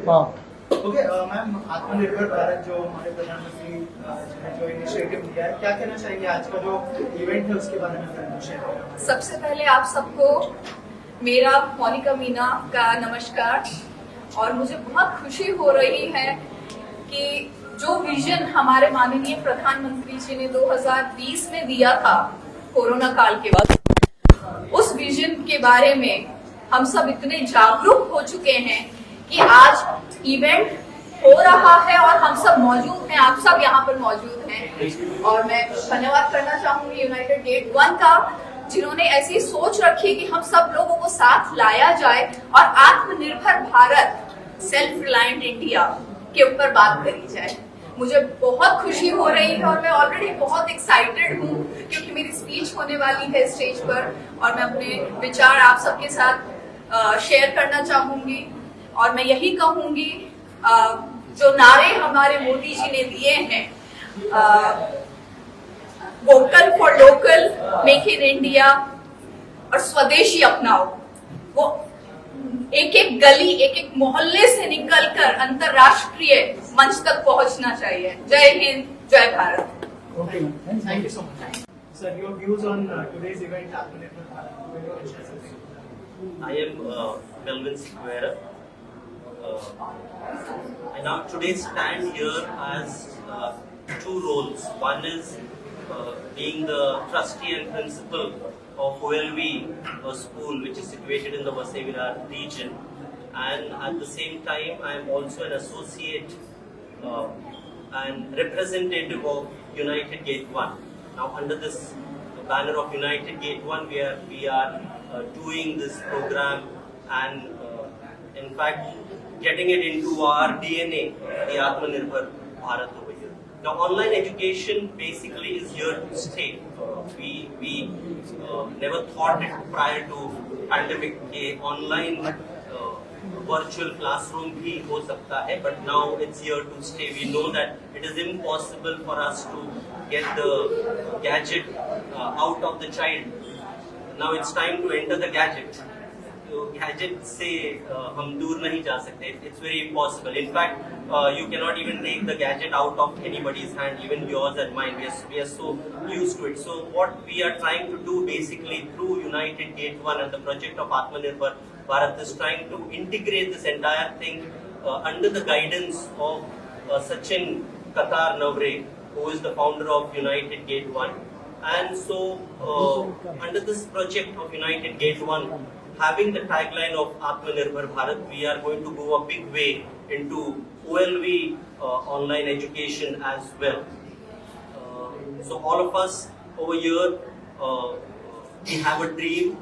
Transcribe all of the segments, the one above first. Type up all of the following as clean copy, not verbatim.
हाँ okay ma'am, आत्मनिर्भर भारत जो हमारे प्रधानमंत्री ने जो इनिशिएटिव लिया है, क्या कहना चाहेंगे? आज का जो इवेंट है उसके बारे में शेयर करें। सबसे पहले आप सबको मेरा मोनिका मीना का नमस्कार। और मुझे बहुत खुशी हो रही है कि जो विजन हमारे माननीय प्रधानमंत्री जी ने 2020 में दिया था कोरोना काल के बाद, उस विजन के बारे में हम सब इतने जागरूक हो चुके हैं कि आज इवेंट हो रहा है और हम सब मौजूद हैं, आप सब यहाँ पर मौजूद हैं। और मैं धन्यवाद करना चाहूंगी यूनाइटेड गेट 1 का, जिन्होंने ऐसी सोच रखी कि हम सब लोगों को साथ लाया जाए और आत्मनिर्भर भारत, सेल्फ रिलायंट इंडिया के ऊपर बात करी जाए। मुझे बहुत खुशी हो रही है और मैं ऑलरेडी बहुत एक्साइटेड हूँ क्योंकि मेरी स्पीच होने वाली है स्टेज पर और मैं अपने विचार आप सबके साथ शेयर करना चाहूंगी। और मैं यही कहूंगी, जो नारे हमारे मोदी जी ने दिए हैं, vocal for local, make in India और स्वदेशी अपनाओ, वो एक एक गली, एक एक मोहल्ले से निकलकर अंतरराष्ट्रीय मंच तक पहुंचना चाहिए। जय हिंद, जय Bharat. Okay, thank you so much. Sir, your views on today's event आत्मनिर्भर Bharat? I am Melvin Siguera. I now today stand here as two roles. One is being the trustee and principal of OLV school, which is situated in the Vasai Virar region, and at the same time I am also an associate and representative of United Gate 1. Now under this banner of United Gate 1, we are doing this program and in fact getting it into our DNA, the Atmanirbhar Bharat over here. Now, online education basically is here to stay. We never thought it prior to pandemic के online virtual classroom भी हो सकता है, but now it's here to stay. We know that it is impossible for us to get the gadget out of the child. Now it's time to enter the gadget. तो gadget से हम दूर नहीं जा सकते. It's very impossible. In fact, you cannot even take the gadget out of anybody's hand, even yours and mine. We are so used to it. So what we are trying to do basically through United Gate 1 and the project of Atmanirbhar Bharat is trying to integrate this entire thing under the guidance of Sachin Katar Navre, who is the founder of United Gate 1. And so under this project of United Gate 1, having the tagline of Atmanirbhar Bharat, we are going to go a big way into OLV online education as well. So all of us over here, we have a dream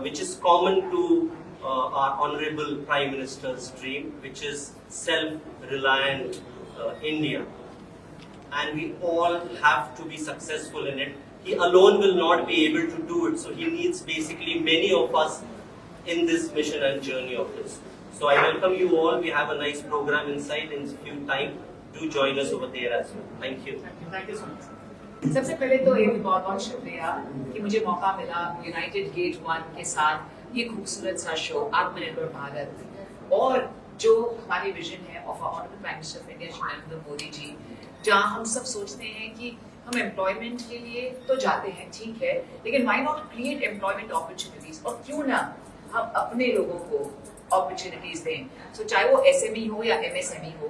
which is common to our Honorable Prime Minister's dream, which is self-reliant India. And we all have to be successful in it. He alone will not be able to do it. So he needs basically many of us in this mission and journey of this. So I welcome you all. We have a nice program inside in a few time. Do join us over there as well. Thank you. Thank you so much. सबसे पहले तो एक बहुत बहुत शुक्रिया कि मुझे मौका मिला यूनाइटेड गेट 1 के साथ ये खूबसूरत सा शो आत्मनिर्भर भारत और जो हमारे विजन है of honourable prime minister of India Shri Narendra Modi ji, जहाँ हम सब सोचते हैं कि हम एम्प्लॉयमेंट के लिए तो जाते हैं, ठीक है, लेकिन why not create employment opportunities, और क्यों ना हम अपने लोगों को अपॉर्चुनिटीज दें। सो चाहे वो SME हो या MSME हो,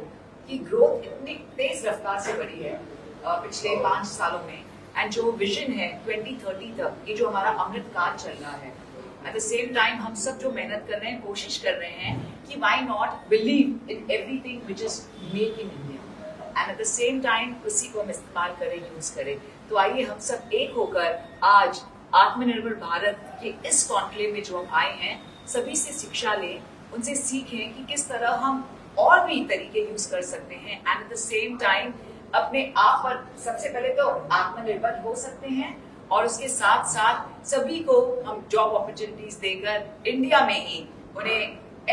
कि ग्रोथ इतनी तेज रफ्तार से बढ़ी है पिछले 5 सालों में, एंड जो विजन है 2030 तक, ये जो हमारा अमृत काल चल रहा है, एट द सेम टाइम हम सब जो मेहनत कर रहे हैं, कोशिश कर रहे हैं कि why not believe in everything which is make in India, and at the same time उसी को हम इस्तेमाल करें, यूज करें। तो आइए हम सब एक होकर आज आत्मनिर्भर भारत के इस कॉन्क्लेव में जो हम आए हैं, सभी से शिक्षा लें, उनसे सीखें कि किस तरह हम और भी तरीके यूज कर सकते हैं, and at the same time अपने आप पर सबसे पहले तो आत्मनिर्भर हो सकते हैं, और उसके साथ साथ सभी को हम जॉब अपॉर्चुनिटीज देकर इंडिया में ही उन्हें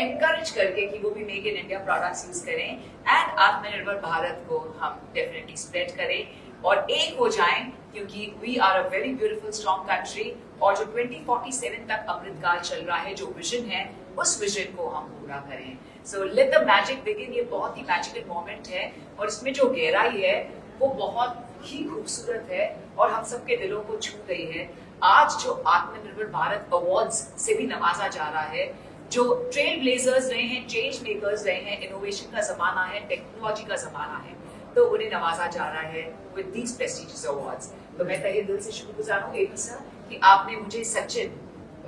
एनकरेज करके कि वो भी make in India products use करें, एंड आत्मनिर्भर भारत को हम डेफिनेटली स्प्रेड करें और एक हो जाएं, क्योंकि we are a very beautiful strong country. और जो 2047 तक अमृतकाल चल रहा है, जो विजन है उस विजन को हम पूरा करें। So let the magic begin, ये बहुत ही मैजिकल मोमेंट है और इसमें जो गहराई है वो बहुत ही खूबसूरत है और हम सबके दिलों को छू गई है। आज जो आत्मनिर्भर भारत अवार्ड्स से भी नवाजा जा रहा है, जो ट्रेल ब्लेजर्स रहे हैं, चेंज मेकर्स रहे हैं, इनोवेशन का जमाना है, टेक्नोलॉजी का जमाना है, तो उन्हें नवाजा जा रहा है विद दीज प्रेस्टिजियस अवार्ड्स। तो मैं तहे दिल से शुक्रगुजार हूँ एपी सर कि आपने मुझे सचिन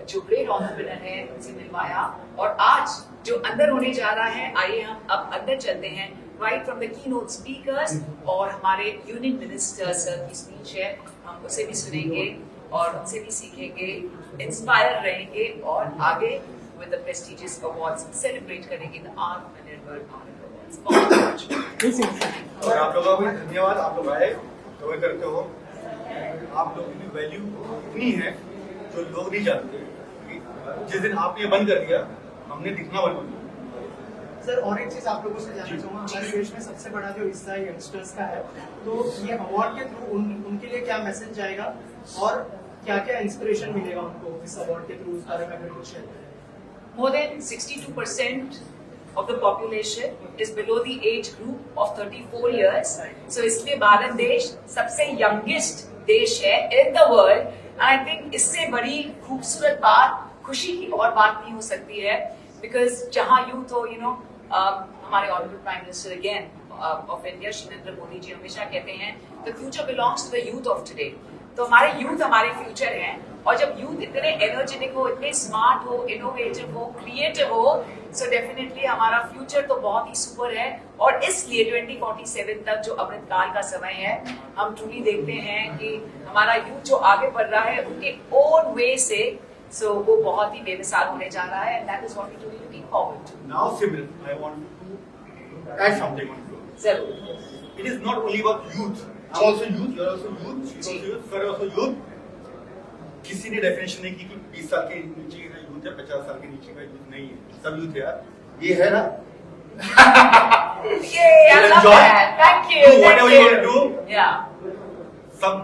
जो ग्रेट एंटरप्रेन्योर है उनसे मिलवाया और आज जो अंदर होने जा रहा है, आइए हम अब अंदर चलते हैं। Right from the keynote speakers और हमारे यूनियन मिनिस्टर सर की स्पीच है, हम उसे भी सुनेंगे और उनसे भी सीखेंगे, इंस्पायर रहेंगे और आगे with the prestigious awards celebrate करेंगे द आत्मनिर्भर भारत अवार्ड्स। बहुत और आप लोगों को भी धन्यवाद, आप लोग आए, कवर करते हो। आप लोगों की वैल्यू इतनी है जो लोग नहीं जानते। जिस दिन आपने ये बंद कर दिया, हमने दिखना बंद कर दिया। सर और एक चीज आप लोगों से जानना चाहूंगा, हमारे देश में सबसे बड़ा जो हिस्सा यंगस्टर्स का है, तो ये अवार्ड के थ्रू उनके लिए क्या मैसेज जाएगा और क्या क्या इंस्पिरेशन मिलेगा उनको इस अवार्ड के थ्रू, उस बारे में अगर कुछ शेयर करें। More than 62% of the population is below the age group of 34 years. So इसलिए भारत देश सबसे youngest देश है in the world. And I think इससे बड़ी खूबसूरत बात, खुशी की और बात नहीं हो सकती है, because जहाँ youth हो, हमारे honorable Prime Minister again of India, Shri Narendra Modi जी हमेशा कहते हैं the future belongs to the youth of today. तो हमारे यूथ हमारे फ्यूचर हैं और जब यूथ इतने एनर्जेटिक हो, इतने स्मार्ट हो, इनोवेटिव हो, क्रिएटिव हो, सो डेफिनेटली हमारा फ्यूचर तो बहुत ही सुपर है। और इसलिए 2047 तक जो अमृतकाल का समय है, हम ट्रूली देखते हैं कि हमारा यूथ जो आगे बढ़ रहा है उनके ओन वे से, सो वो बहुत ही बेमिसाल होने जा रहा है। And that is what we truly looking forward to. Now Simran, I want to add something on you. जरूर। It is not only about youth. I'm also youth, you're also youth, she's also youth, sir also youth. किसी ने definition नहीं की कि 20 साल के नीचे का यूथ है, 50 साल के नीचे का यूथ नहीं है, सब यूथ है यार। ये है ना? Yay, I love that. Thank you. Do whatever you want to do. Yeah. सब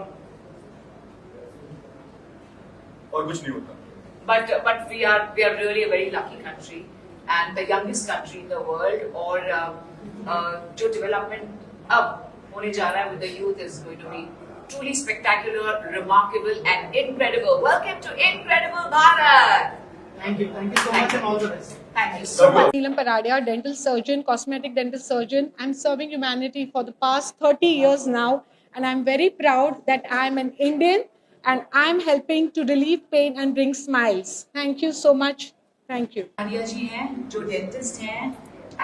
और कुछ नहीं होता। But we are really a very lucky country and the youngest country in the world. और जो डेवलपमेंट अब होने जा रहा है with the youth is going to be truly spectacular, remarkable and incredible. Welcome to Incredible Bharat. Thank you so much and all the best. Thank you so much. Neelam Paradia, dental surgeon, cosmetic dental surgeon. I'm serving humanity for the past 30 years now, and I'm very proud that I'm an Indian and I'm helping to relieve pain and bring smiles. Thank you so much. Thank you. Arya ji हैं जो dentist हैं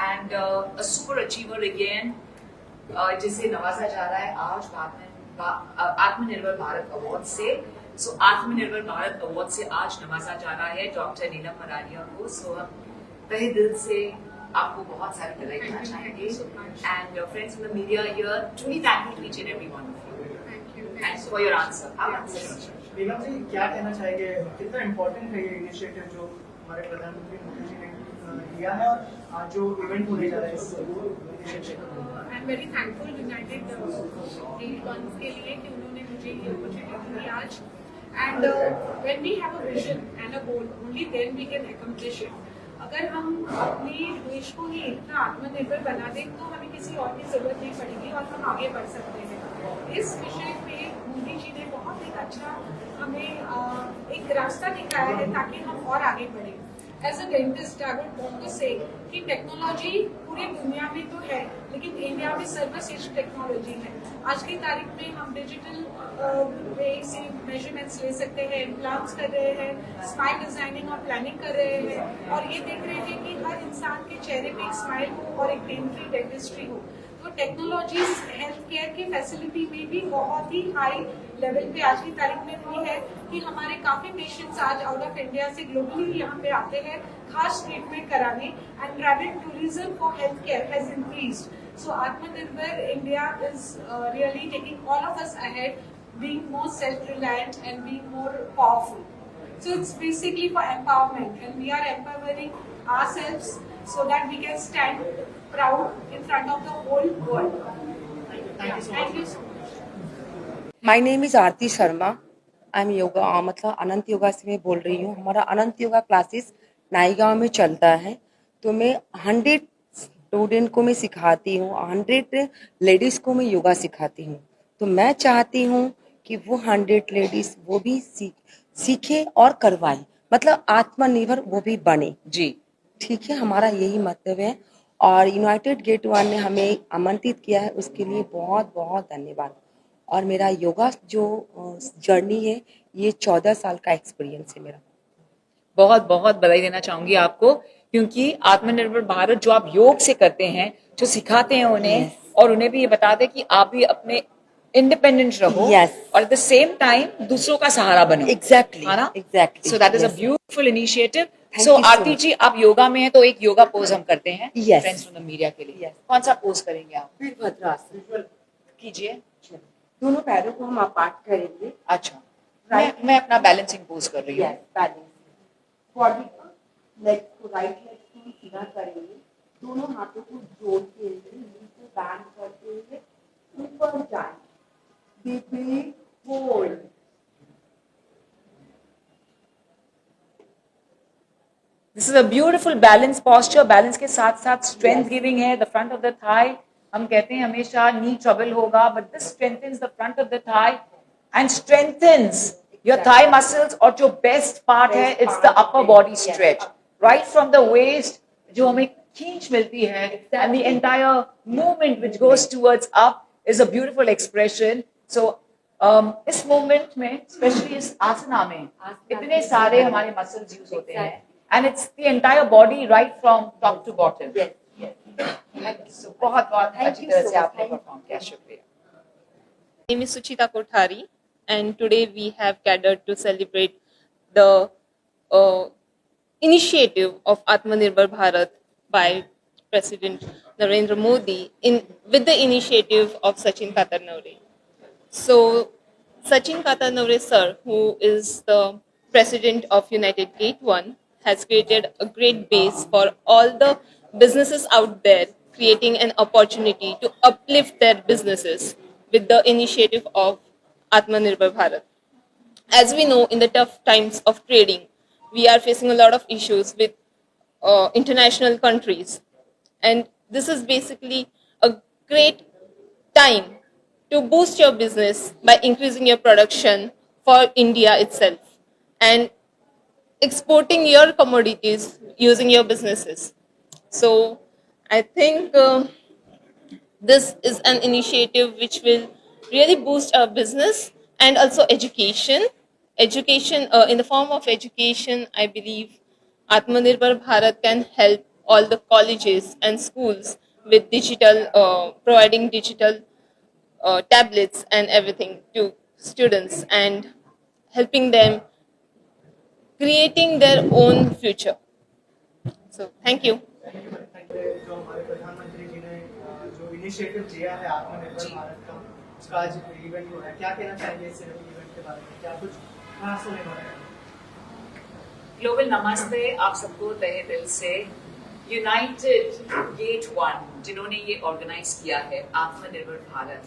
and a super achiever again, जिसे नवाजा जा रहा है आज आत्मनिर्भर भारत अवार्ड से। सो आत्मनिर्भर भारत अवार्ड से आज नवाजा जा रहा है डॉक्टर नीलम पराडिया को। सो हम तहे दिल से आपको बहुत सारी बधाई देना चाहेंगे and friends in the media here, truly thankful to each and every one of you. Thanks for your answer. Neelam ji क्या कहना चाहेंगे, कितना इम्पोर्टेंट है ये इनिशिएटिव जो हमारे प्रधानमंत्री मोदी जी ने लिया है और आज जो इवेंट होने जा रहा है इस initiative? I am very thankful United Gate One के लिए कि उन्होंने मुझे ये अपॉर्चुनिटी दी आज। And when we have a vision and a goal, only then we can accomplish it. अगर हम अपने देश को ही इतना आत्मनिर्भर बना दें तो हमें किसी और की जरूरत नहीं पड़ेगी और हम आगे बढ़ सकते हैं। इस विषय पे मोदी जी ने बहुत एक अच्छा हमें एक रास्ता दिखाया है ताकि हम और आगे बढ़ें। As a dentist I would want to say कि टेक्नोलॉजी पूरी दुनिया में तो है, लेकिन इंडिया में सर्वश्रेष्ठ टेक्नोलॉजी है। आज की तारीख में हम डिजिटल वे से मेजरमेंट्स ले सकते हैं, इम्प्लांट्स कर रहे हैं, स्माइल डिजाइनिंग और प्लानिंग कर रहे हैं और ये देख रहे हैं कि हर इंसान के चेहरे पे एक स्माइल हो और एक पेन फ्री डेंटिस्ट्री हो। तो टेक्नोलॉजी हेल्थ केयर की फैसिलिटी में भी बहुत ही हाई लेवल पे आज की तारीख में हुई है कि हमारे काफी पेशेंट्स आज आउट ऑफ इंडिया से ग्लोबली यहाँ पे आते हैं खास ट्रीटमेंट कराने and travel tourism for health care has increased. So Aatmanirbhar India is really taking all of us ahead, being more self-reliant and being more powerful. So it's basically for empowerment and we are empowering ourselves so that we can stand proud in front of the whole world. Thank you so much. My name is Aarti Sharma. I'm yoga मतलब अनंत योगा से मैं बोल रही हूँ। हमारा अनंत yoga classes Naigaon में चलता है, तो मैं 100 स्टूडेंट को मैं सिखाती हूँ, 100 लेडीज़ को मैं योगा सिखाती हूँ। तो मैं चाहती हूँ कि वो 100 लेडीज़ वो भी सीखे और करवाएं, मतलब आत्मनिर्भर वो भी बने। जी ठीक है, हमारा यही मतलब है। और यूनाइटेड गेट 1 ने हमें आमंत्रित किया है, उसके लिए बहुत बहुत धन्यवाद। और मेरा योगा जो जर्नी है, ये 14 साल का एक्सपीरियंस है मेरा। बहुत बहुत बधाई देना चाहूंगी आपको, क्योंकि आत्मनिर्भर भारत जो आप योग से करते हैं, जो सिखाते हैं उन्हें, और उन्हें भी ये बताते हैं कि आप भी अपने इंडिपेंडेंट रहो, Yes. और एट द सेम टाइम दूसरों का सहारा बनो। Exactly, है ना? exactly, so that is a yes. Beautiful initiative. Thank so you so Aarti much. जी, आप योगा में हैं तो एक योगा पोज हम करते हैं Yes. Friends from the media के लिए। Yes. कौन सा पोज करेंगे आप? वीरभद्रासन कीजिए। दोनों पैरों को हम अपार्ट करेंगे। अच्छा, मैं अपना बैलेंसिंग पोज कर रही हूँ। Yes, balance. बॉडी को, लेग्स को, राइट लेग्स को सीधा करेंगे, दोनों हाथों को जोड़ के नीचे बैंड करते हुए ऊपर जाएं। Deep breath, hold. This is a beautiful balance posture. Balance के साथ साथ स्ट्रेंथ गिविंग है। The front of the thigh, हम कहते हैं हमेशा नी ट्रबल होगा, but this strengthens the front of the thigh and strengthens your thigh muscles. और जो बेस्ट पार्ट है, it's the upper body stretch, right from the waist, जो हमें खींच मिलती है, and the entire movement which goes towards up is a beautiful expression. So इस movement में, स्पेशली इस आसना में, इतने सारे हमारे मसल्स यूज होते हैं, and it's the entire body right from top to bottom. Yes, yes. So बहुत बहुत अच्छी तरह से आपने परफॉर्म किया, शुक्रिया। My name is Suchita Kothari, and today we have gathered to celebrate the initiative of Atmanirbhar Bharat by President Narendra Modi with the initiative of Sachin Katarnavre. So, Sachin Katarnavre sir, who is the president of United Gate 1, has created a great base for all the businesses out there, creating an opportunity to uplift their businesses with the initiative of Atmanirbhar Bharat. As we know, in the tough times of trading, we are facing a lot of issues with international countries. And this is basically a great time to boost your business by increasing your production for India itself and exporting your commodities using your businesses. So I think this is an initiative which will really boost our business and also education. Education, in the form of education, I believe Atmanirbhar Bharat can help all the colleges and schools with digital, providing digital tablets and everything to students and helping them creating their own future. So, thank you. जो हमारे प्रधानमंत्री जी ने जो initiative लिया है आत्मनिर्भर भारत का, उसका आज इवेंट हो रहा है, क्या कहना चाहिए इस इवेंट के बारे में? क्या कुछ खास होने वाला है? ग्लोबल नमस्ते आप सबको तहे दिल से। यूनाइटेड गेट 1 जिन्होंने ये ऑर्गेनाइज किया है, आत्मनिर्भर भारत,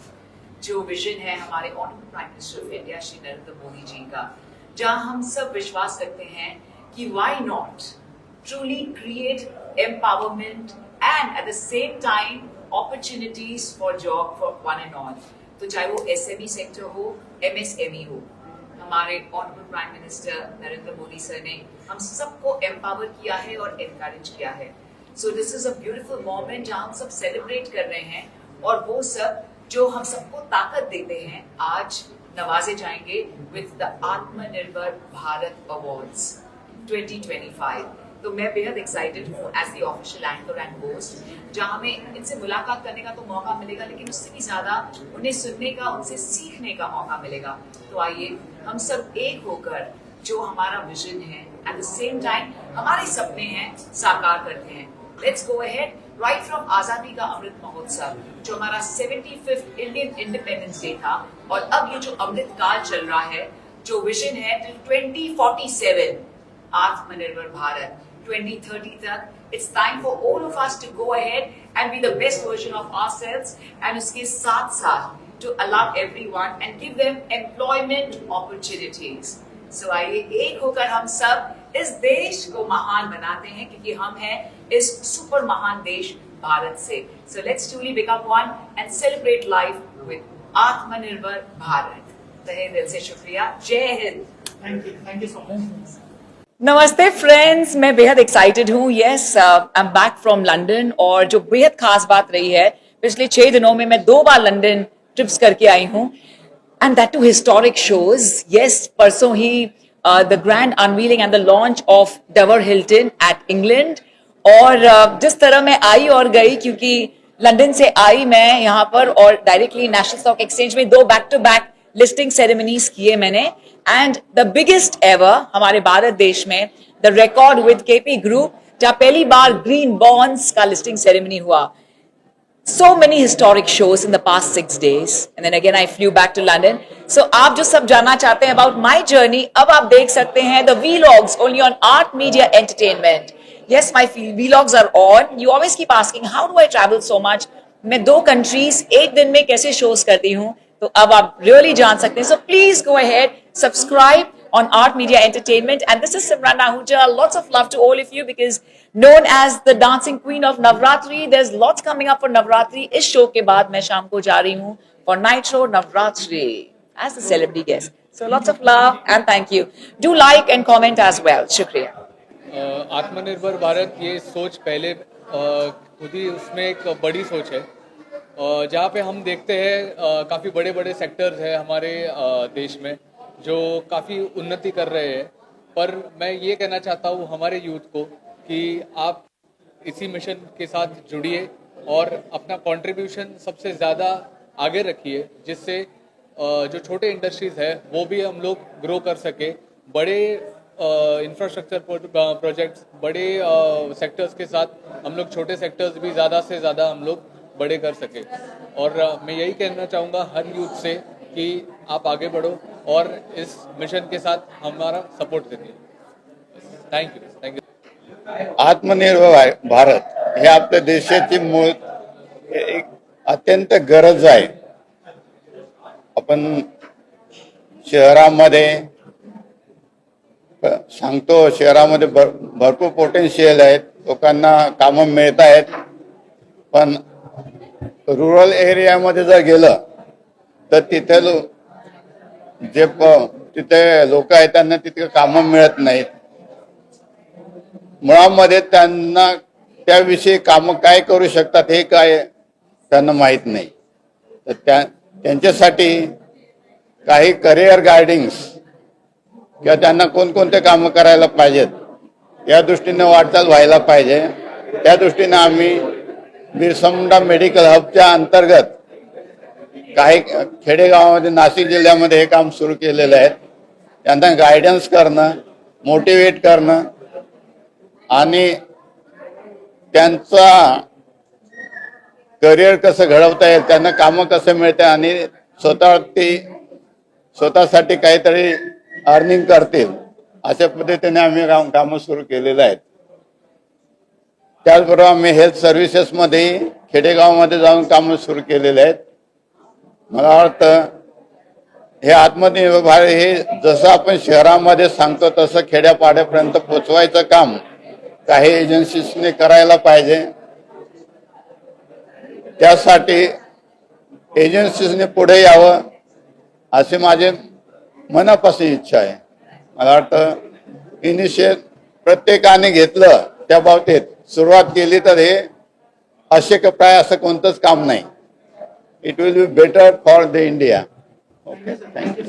जो विजन है हमारे honourable prime minister of India Shri Narendra Modi ji का, जहां हम सब विश्वास करते हैं कि why not truly create empowerment and at the same time opportunities for job for one and all. तो चाहे वो एसएमई सेक्टर हो, एमएसएमई हो, हमारे honourable prime minister Narendra Modi sir ने हम सबको एम्पावर किया है और एनकरेज किया है। So this is a beautiful moment जहां हम सब सेलिब्रेट कर रहे हैं, और वो सब जो हम सबको ताकत देते हैं आज नवाजे जाएंगे विद द आत्मनिर्भर भारत अवार्ड्स 2025। तो मैं बेहद एक्साइटेड हूँ as the official anchor and host, जहाँ हमें इनसे मुलाकात करने का तो मौका मिलेगा, लेकिन उससे भी ज्यादा उन्हें सुनने का, उनसे सीखने का मौका मिलेगा। तो आइए हम सब एक होकर जो हमारा विजन है, एट द सेम टाइम हमारे सपने हैं, साकार करते हैं। Let's go ahead right from आजादी का अमृत महोत्सव, जो हमारा 75th इंडियन इंडिपेंडेंस डे था, और अब ये जो अमृत काल चल रहा है, जो विजन है टिल 2047 आत्मनिर्भर भारत 2030 तक, it's time for all of us to go ahead and be the best version of ourselves, and उसके साथ साथ to allow everyone and give them employment opportunities. So आइए एक होकर हम सब इस देश को महान बनाते हैं क्योंकि हम हैं इस सुपर महान देश भारत से. So let's truly become one and celebrate life with आत्मनिर्भर भारत. तहे दिल से शुक्रिया. जय Hind. Thank you so much. नमस्ते फ्रेंड्स, मैं बेहद एक्साइटेड हूँ. Yes, I am back from London और जो बेहद खास बात रही है, पिछले 6 दिनों में मैं 2 बार लंदन ट्रिप्स करके आई हूँ and that too historic shows. Yes, परसों ही the grand unveiling and the launch of Dover Hilton at England. और जिस तरह मैं आई और गई, क्योंकि लंदन से आई मैं यहाँ पर और डायरेक्टली नेशनल स्टॉक एक्सचेंज में 2 back to back listing ceremonies किए मैंने. एंड द बिगेस्ट एवर हमारे भारत देश में the record with KP group, जहां पहली बार ग्रीन बॉन्ड्स का लिस्टिंग सेरेमनी हुआ. So many historic shows in the past 6 days and then again I flew back to London. So आप जो सब जानना चाहते हैं about my journey, अब आप देख सकते हैं the vlogs only on Art Media Entertainment. Yes, my vlogs are on. You always keep asking how do I travel so much? मैं 2 countries एक दिन में कैसे shows करती हूँ, तो अब आप really जान सकते हैं. So please go ahead, subscribe on Art Media Entertainment. And this is Simran Ahuja. Lots of love to all of you because known as the dancing queen of Navratri. There's lots coming up for Navratri. इस show के बाद मैं शाम को जा रही हूँ for Night Show Navratri as the celebrity guest. So lots of love and thank you. Do like and comment as well. शुक्रिया. आत्मनिर्भर भारत, ये सोच पहले खुद ही उसमें एक बड़ी सोच है, जहाँ पे हम देखते हैं काफ़ी बड़े बड़े सेक्टर्स हैं हमारे देश में जो काफ़ी उन्नति कर रहे हैं. पर मैं ये कहना चाहता हूँ हमारे यूथ को कि आप इसी मिशन के साथ जुड़िए और अपना कंट्रीब्यूशन सबसे ज़्यादा आगे रखिए, जिससे जो छोटे इंडस्ट्रीज़ है वो भी हम लोग ग्रो कर सके. बड़े इंफ्रास्ट्रक्चर प्रोजेक्ट्स, बड़े सेक्टर्स के साथ हम लोग छोटे सेक्टर्स भी ज़्यादा से ज़्यादा हम लोग बड़े कर सके. और मैं यही कहना चाहूँगा हर यूथ से कि आप आगे बढ़ो और इस मिशन के साथ हमारा सपोर्ट करिए. Thank you. आत्मनिर्भर भारत हे आपल्या देशाची मूळ एक अत्यंत गरज आहे. आपण शहरामध्ये सांगतो, शहरामध्ये भरपूर पोटेन्शियल आहेत, लोकांना कामं मिळत आहेत, पण रुरल एरियामध्ये जर गेलं तर तिथे तिथे लोक आहेत त्यांना तिथे कामं मिळत नाहीत. मुळामध्ये त्यांना त्याविषयी कामं काय करू शकतात हे काय त्यांना माहीत नाही. तर त्यांच्यासाठी काही करिअर गायडिंग्स किंवा त्यांना कोणकोणते कामं करायला पाहिजेत या दृष्टीने वाटचाल व्हायला पाहिजे. त्या दृष्टीने आम्ही बिरसा मुंडा मेडिकल हबच्या अंतर्गत काही खेडेगावामध्ये नाशिक जिल्ह्यामध्ये हे काम सुरू केलेलं आहे. त्यांना गायडन्स करणं, मोटिवेट करणं आणि त्यांचा करिअर कसं घडवता येईल, त्यांना कामं कसं मिळते आणि स्वतःसाठी काहीतरी अर्निंग करतील अशा पद्धतीने आम्ही कामं सुरू केलेलं आहेत. त्याचबरोबर आम्ही हेल्थ सर्व्हिसेसमध्ये खेडेगावामध्ये जाऊन कामं सुरू केलेले आहेत. मला वाटतं हे आत्मनिर्भर भारत हे जसं आपण शहरामध्ये सांगतो तसं खेड्यापाड्यापर्यंत पोचवायचं काम काही एजन्सीजने करायला पाहिजे. त्यासाठी एजन्सीजने पुढे यावं असे माझे मनापासून इच्छा आहे. मला वाटतं इनिशिएट प्रत्येकाने घेतलं, त्या बाबतीत सुरुवात केली तर हे अशक्य प्राय असं कोणतंच काम नाही. It will be better for the India. Okay, thank you.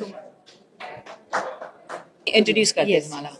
Introduce करते हैं तुम्हारा.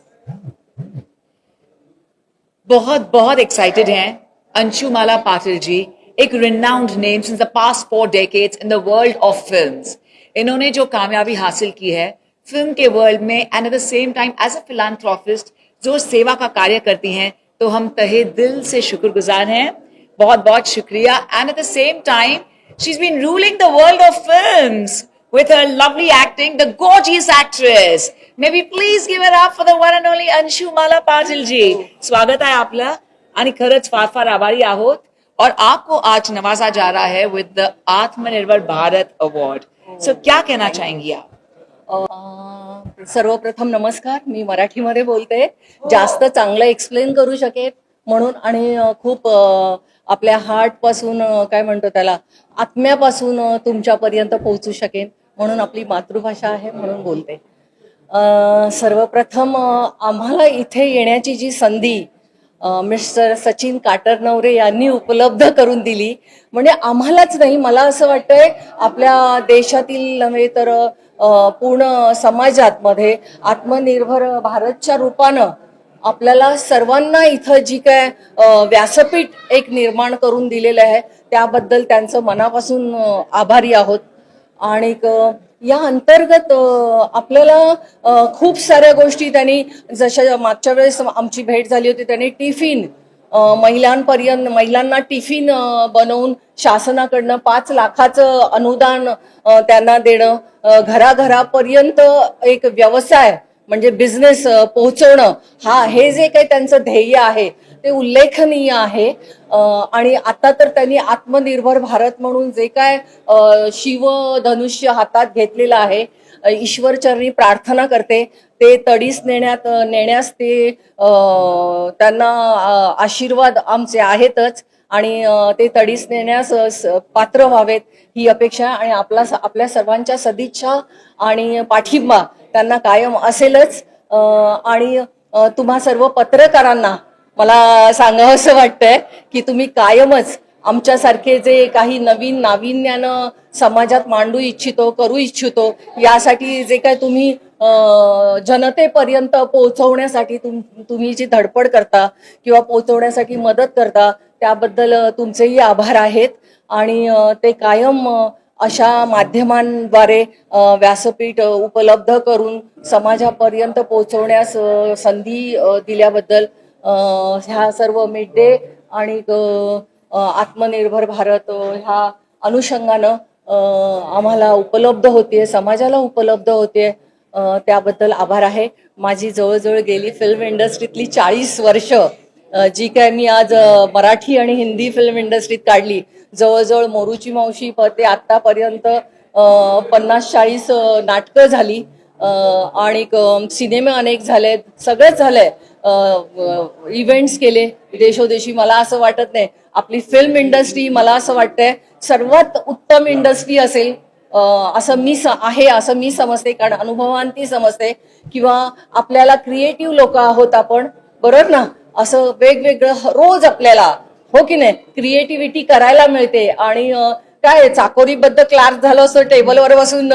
बहुत बहुत एक्साइटेड हैं अंशुमाला पाटिल जी, एक renowned name since the past 4 decades in the world of films. इन्होंने जो कामयाबी हासिल की है फिल्म के वर्ल्ड में and at the same time as a philanthropist जो सेवा का कार्य करती हैं, तो हम तहे दिल से शुक्रगुजार हैं. बहुत बहुत शुक्रिया. And at the same time she is been ruling the world of films with her lovely acting, the gorgeous actress. May we please give it up for the one and only Anshumala Patil ji. स्वागत आहे आपलं आणि खरंच फार फार आभारी आहोत. और आपको आज नवाजा जा रहा है विद द आत्मनिर्भर भारत अवार्ड. सो क्या कहना चाहेंगी आप? सर्वप्रथम नमस्कार. मी मराठीमध्ये बोलते. जास्त चांगलं एक्सप्लेन करू शकेल म्हणून आणि खूप आपल्या हार्ट पासून काय म्हणतो त्याला आत्म्यापासून तुमच्यापर्यंत पोहोचू शकेन म्हणून आपली मातृभाषा आहे म्हणून बोलते. सर्वप्रथम आम्हाला इथे येण्याची जी संधी मिस्टर सचिन काटरनवरे यांनी उपलब्ध करून दिली म्हणजे आम्हालाच नाही मला असं वाटतंय आपल्या देशातील नव्हे तर पूर्ण समाजात मध्ये आत्मनिर्भर भारतच्या रूपानं आपल्याला सर्वांना इथं जी काय व्यासपीठ एक निर्माण करून दिलेलं आहे त्याबद्दल त्यांचं मनापासून आभारी आहोत. आणि या अंतर्गत आपल्याला खूप साऱ्या गोष्टी त्यांनी जशा मागच्या वेळेस आमची भेट झाली होती त्यांनी टिफिन महिलांना टिफिन बनवून शासनाकडनं 5 लाखाचं अनुदान त्यांना देणं घराघरापर्यंत एक व्यवसाय म्हणजे बिझनेस पोहोचवणं हे जे काही त्यांचं ध्येय आहे ते उल्लेखनीय आहे. आणि आता तर त्यांनी आत्मनिर्भर भारत म्हणून जे काय शिवधनुष्य हातात घेतलेलं आहे ईश्वरचरणी प्रार्थना करते ते तडीस नेण्यास ते त्यांना आशीर्वाद आमचे आहेतच आणि ते तडीस नेण्यास पात्र व्हावेत ही अपेक्षा आणि आपल्या सर्वांच्या सदिच्छा आणि पाठिंबा त्यांना कायम असेलच. आणि तुम्हा सर्व पत्रकारांना मला सांगावं असं वाटतंय की तुम्ही कायमच आमच्यासारखे जे काही नवीन नाविन्यानं समाजात मांडू इच्छितो करू इच्छितो यासाठी जे काय तुम्ही जनतेपर्यंत पोहोचवण्यासाठी तुम्ही जी धडपड करता किंवा पोहोचवण्यासाठी मदत करता त्याबद्दल तुमचेही आभार आहेत. आणि ते कायम अशा माध्यमांद्वारे व्यासपीठ उपलब्ध करून समाजापर्यंत पोहोचवण्यास संधी दिल्याबद्दल ह्या सर्व मिड डे आणि आत्मनिर्भर भारत ह्या अनुषंगानं आम्हाला उपलब्ध होते समाजाला उपलब्ध होते त्याबद्दल आभार आहे. माझी जवळजवळ गेली फिल्म इंडस्ट्रीतली 40 वर्ष जी काय मी आज मराठी आणि हिंदी फिल्म इंडस्ट्रीत काढली जवळजवळ मोरूची मावशी ते आतापर्यंत 50-40 नाटकं झाली आणि सिनेमे अनेक झाले सगळंच झालंय इव्हेंट्स केले देशोदेशी. मला असं वाटत नाही आपली फिल्म इंडस्ट्री मला असं वाटतंय सर्वात उत्तम इंडस्ट्री असेल असं मी समजते कारण अनुभवांती समजते किंवा आपल्याला क्रिएटिव्ह लोक आहोत आपण बरोबर ना असं वेगवेगळं रोज आपल्याला हो की नाही क्रिएटिव्हिटी करायला मिळते. आणि काय चाकोरीबद्ध क्लार्क झालं असतं टेबलवर बसून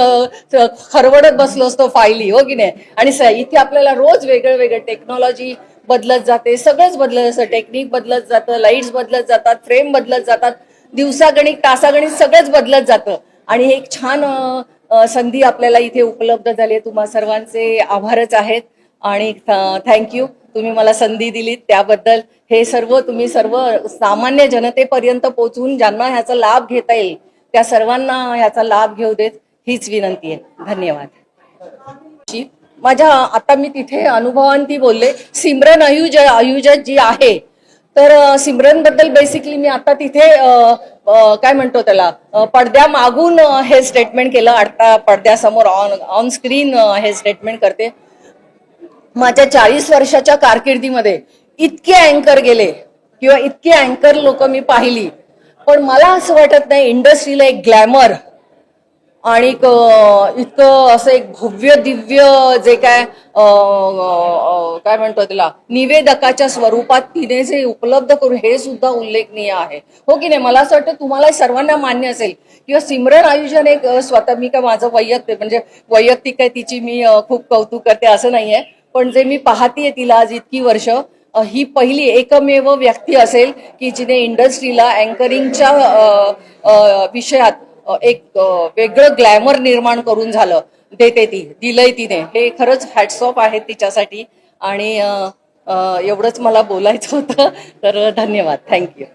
खरवडत बसलो असतो फायली हो की नाही. आणि इथे आपल्याला रोज वेगळं टेक्नॉलॉजी बदलत जाते सगळंच बदलत असतं टेक्निक बदलत जातं लाईट्स बदलत जातात फ्रेम बदलत जातात दिवसागणिक तासागणिक सगळंच बदलत जातं. आणि एक छान संधी आपल्याला इथे उपलब्ध झाली तुम्हा सर्वांचे आभारच आहेत आणि थँक्यू तुम्ही मला संधी दिलीत त्याबद्दल. हे सर्व तुम्ही सर्व सामान्य जनतेपर्यंत पोहोचवून ज्यांना ह्याचा लाभ घेता येईल त्या सर्वांना ह्याचा लाभ घेऊ देत हीच विनंती आहे. धन्यवाद. माझ्या आता मी तिथे अनुभवांती बोलले सिमरन आयुजत जी आहे तर सिमरन बद्दल बेसिकली मी आता तिथे काय म्हणतो त्याला पडद्या मागून हे स्टेटमेंट केलं आता पडद्यासमोर ऑन स्क्रीन हे स्टेटमेंट करते. माझ्या 40 वर्षाच्या कारकिर्दीमध्ये इतके अँकर गेले किंवा इतके अँकर लोक मी पाहिली पण मला असं वाटत नाही इंडस्ट्रीला एक ग्लॅमर आणि इतकं असं एक भव्य दिव्य जे काय म्हणतो त्याला निवेदकाच्या स्वरूपात तिने जे उपलब्ध करून हे सुद्धा उल्लेखनीय आहे हो की नाही. मला असं वाटतं तुम्हाला सर्वांना मान्य असेल किंवा सिमरन आयुजन एक स्वतः मी काय माझं वैयक्तिक काय तिची मी खूप कौतुक करते असं नाहीये पण जे मी पाहतीये तिला आज इतकी वर्ष ही पहिली एकमेव व्यक्ती असेल की जिने इंडस्ट्रीला अँकरिंगच्या विषयात एक वेगळं ग्लॅमर निर्माण करून दिलंय तिने. हे खरंच हॅट्स ऑफ आहे तिच्यासाठी आणि एवढंच मला बोलायचं होतं तर धन्यवाद. थँक्यू.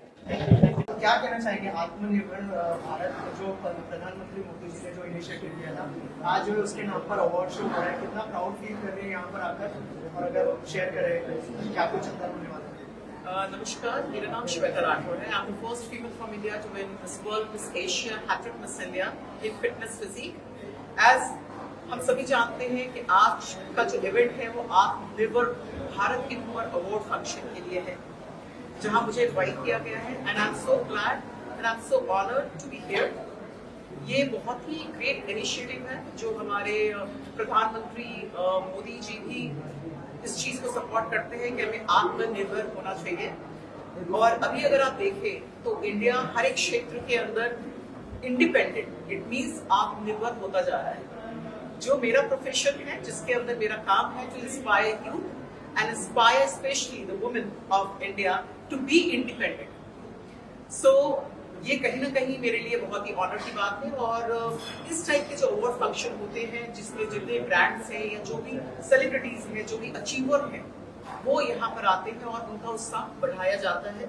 क्या कहना चाहेंगे आत्मनिर्भर भारत जो प्रधानमंत्री मोदी जी ने जो इनिशिएटिव लिया था आज जो उसके नाम पर अवार्ड शो हो रहा है कितना प्राउड फील कर रहे हैं यहाँ पर आकर और अगर शेयर करें क्या कुछ अंदर होने वाला है. नमस्कार, मेरा नाम श्वेता राठौर है. I'm the first female from India to win Miss World, Miss Asia, Hat-trick Miss India in fitness physique. As हम सभी जानते हैं कि आज का जो इवेंट है वो आत्मनिर्भर भारत के ऊपर अवार्ड फंक्शन के लिए है, जहां मुझे इनवाइट किया गया है and I am so glad and I am so honoured to be here. ये बहुत ही ग्रेट इनिशिएटिव है जो हमारे प्रधानमंत्री मोदी जी भी इस चीज को सपोर्ट करते हैं कि हमें आत्मनिर्भर होना चाहिए। और अभी अगर आप देखें तो इंडिया हर एक क्षेत्र के अंदर इंडिपेंडेंट, इट मींस आत्मनिर्भर होता जा रहा है। जो मेरा प्रोफेशन है, जिसके अंदर मेरा काम है to inspire youth and inspire specially the women of India to be independent. So ये कहीं ना कहीं मेरे लिए बहुत ही ऑनर की बात है। और इस टाइप के जो अवार्ड फंक्शन होते हैं जिसमें जितने ब्रांड्स हैं या जो भी सेलिब्रिटीज हैं, जो भी अचीवर हैं, वो यहाँ पर आते हैं और उनका उत्साह बढ़ाया जाता है,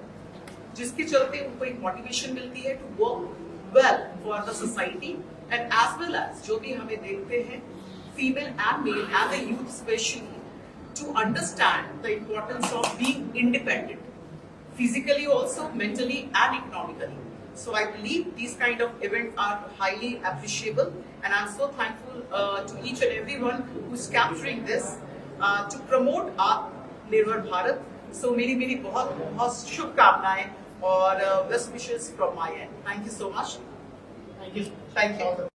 जिसके चलते उनको एक मोटिवेशन मिलती है to work well for the society and as well as जो भी हमें देखते हैं female and male as a youth specially to understand the importance of being independent physically also, mentally and economically. So I believe these kind of events are highly appreciable and I'm so thankful to each and everyone who's capturing this to promote Atmanirbhar Bharat. So मेरी बहुत बहुत शुभकामनाएं और best wishes from my end. Thank you so much. Thank you. Thank you.